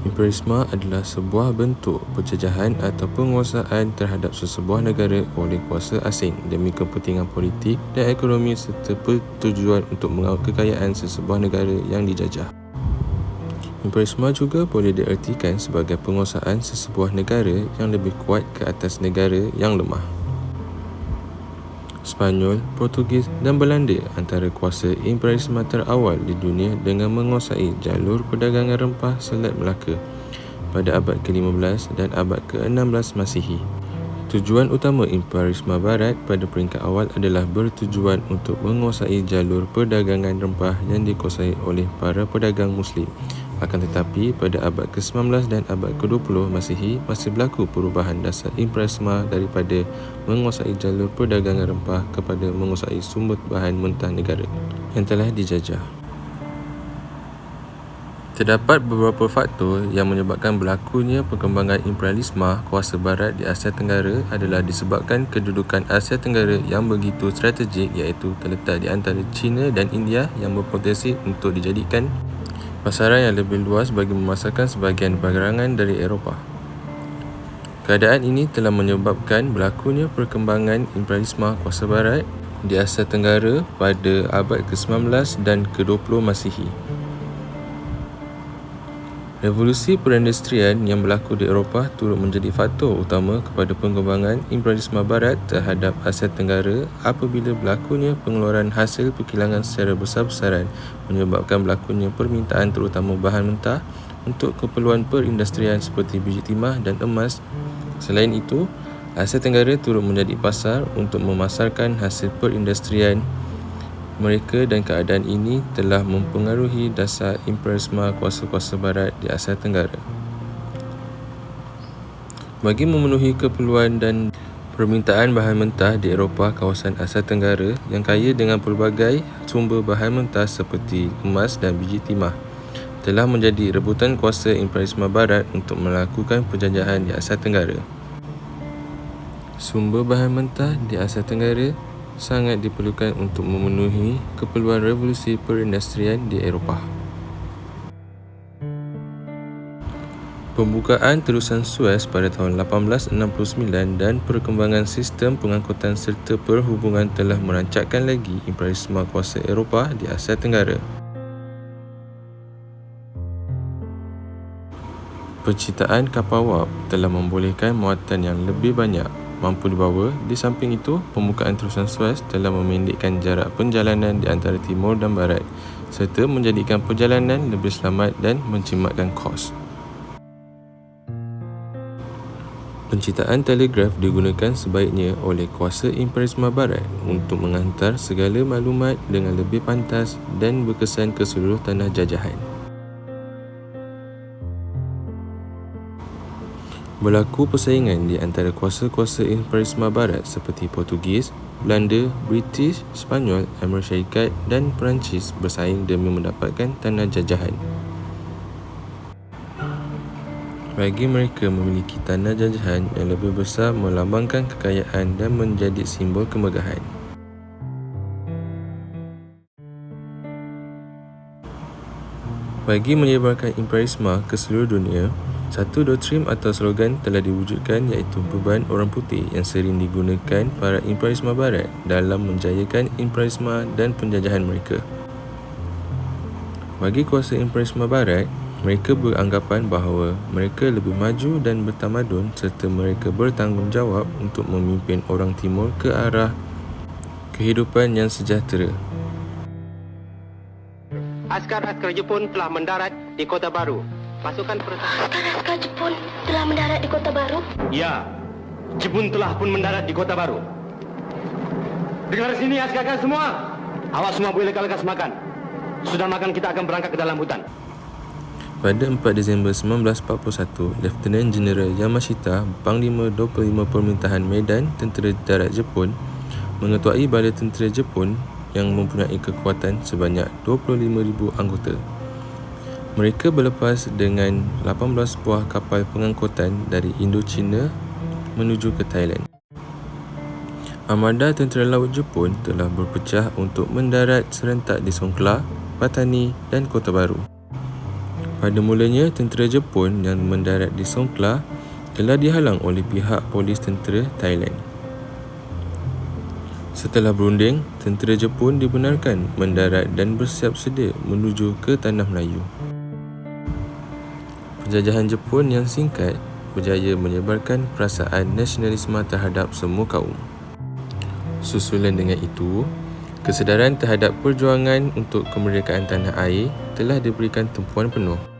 Imperialisme adalah sebuah bentuk penjajahan atau penguasaan terhadap sesebuah negara oleh kuasa asing demi kepentingan politik dan ekonomi serta bertujuan untuk mengawal kekayaan sesebuah negara yang dijajah. Imperialisme juga boleh diartikan sebagai penguasaan sesebuah negara yang lebih kuat ke atas negara yang lemah. Spanyol, Portugis dan Belanda antara kuasa imperialisme terawal di dunia dengan menguasai jalur perdagangan rempah Selat Melaka pada abad ke-15 dan abad ke-16 Masihi. Tujuan utama imperialisme barat pada peringkat awal adalah bertujuan untuk menguasai jalur perdagangan rempah yang dikuasai oleh para pedagang Muslim. Akan tetapi, pada abad ke-19 dan abad ke-20 Masihi, masih berlaku perubahan dasar imperialisme daripada menguasai jalur perdagangan rempah kepada menguasai sumber bahan mentah negara yang telah dijajah. Terdapat beberapa faktor yang menyebabkan berlakunya perkembangan imperialisme kuasa barat di Asia Tenggara adalah disebabkan kedudukan Asia Tenggara yang begitu strategik, iaitu terletak di antara China dan India yang berpotensi untuk dijadikan pasaran yang lebih luas bagi memasarkan sebahagian barangan dari Eropah. Keadaan ini telah menyebabkan berlakunya perkembangan imperialisme kuasa barat di Asia Tenggara pada abad ke-19 dan ke-20 Masihi. Revolusi perindustrian yang berlaku di Eropah turut menjadi faktor utama kepada perkembangan imperialisme barat terhadap Asia Tenggara apabila berlakunya pengeluaran hasil perkilangan secara besar-besaran menyebabkan berlakunya permintaan terutama bahan mentah untuk keperluan perindustrian seperti biji timah dan emas. Selain itu, Asia Tenggara turut menjadi pasar untuk memasarkan hasil perindustrian mereka dan keadaan ini telah mempengaruhi dasar imperialisme kuasa-kuasa barat di Asia Tenggara. Bagi memenuhi keperluan dan permintaan bahan mentah di Eropah, kawasan Asia Tenggara yang kaya dengan pelbagai sumber bahan mentah seperti emas dan biji timah telah menjadi rebutan kuasa imperialisme barat untuk melakukan penjajahan di Asia Tenggara. Sumber bahan mentah di Asia Tenggara sangat diperlukan untuk memenuhi keperluan revolusi perindustrian di Eropah. Pembukaan terusan Suez pada tahun 1869 dan perkembangan sistem pengangkutan serta perhubungan telah merancakkan lagi imperialisme kuasa Eropah di Asia Tenggara. Penciptaan kapal wap telah membolehkan muatan yang lebih banyak mampu dibawa. Di samping itu, pembukaan terusan Suez telah memendekkan jarak perjalanan di antara timur dan barat serta menjadikan perjalanan lebih selamat dan menjimatkan kos. Penciptaan telegraf digunakan sebaiknya oleh kuasa imperialisme barat untuk menghantar segala maklumat dengan lebih pantas dan berkesan ke seluruh tanah jajahan. Berlaku persaingan di antara kuasa-kuasa imperialisme barat seperti Portugis, Belanda, British, Spanyol, Amerika Syarikat dan Perancis bersaing demi mendapatkan tanah jajahan. Bagi mereka, memiliki tanah jajahan yang lebih besar melambangkan kekayaan dan menjadi simbol kemegahan. Bagi menyebarkan imperialisme ke seluruh dunia, satu doktrin atau slogan telah diwujudkan, iaitu beban orang putih, yang sering digunakan para imperialisme barat dalam menjayakan imperialisme dan penjajahan mereka. Bagi kuasa imperialisme barat, mereka beranggapan bahawa mereka lebih maju dan bertamadun serta mereka bertanggungjawab untuk memimpin orang timur ke arah kehidupan yang sejahtera. Askar-askar Jepun telah mendarat di Kota Baru. Pasukan pertahanan. Askar-askar Jepun telah mendarat di Kota Baru? Ya, Jepun telah pun mendarat di Kota Baru. Dengar sini askar semua. Awak semua boleh lekas makan. Sudah makan, kita akan berangkat ke dalam hutan. Pada 4 Disember 1941, Lieutenant General Yamashita, Panglima 25 Permintahan Medan Tentera Darat Jepun, mengetuai bala tentera Jepun yang mempunyai kekuatan sebanyak 25,000 anggota. Mereka berlepas dengan 18 buah kapal pengangkutan dari Indochina menuju ke Thailand. Armada Tentera Laut Jepun telah berpecah untuk mendarat serentak di Songkhla, Patani dan Kota Baru. Pada mulanya, tentera Jepun yang mendarat di Songkhla telah dihalang oleh pihak polis tentera Thailand. Setelah berunding, tentera Jepun dibenarkan mendarat dan bersiap sedia menuju ke Tanah Melayu. Penjajahan Jepun yang singkat berjaya menyebarkan perasaan nasionalisme terhadap semua kaum. Susulan dengan itu, kesedaran terhadap perjuangan untuk kemerdekaan tanah air telah diberikan tumpuan penuh.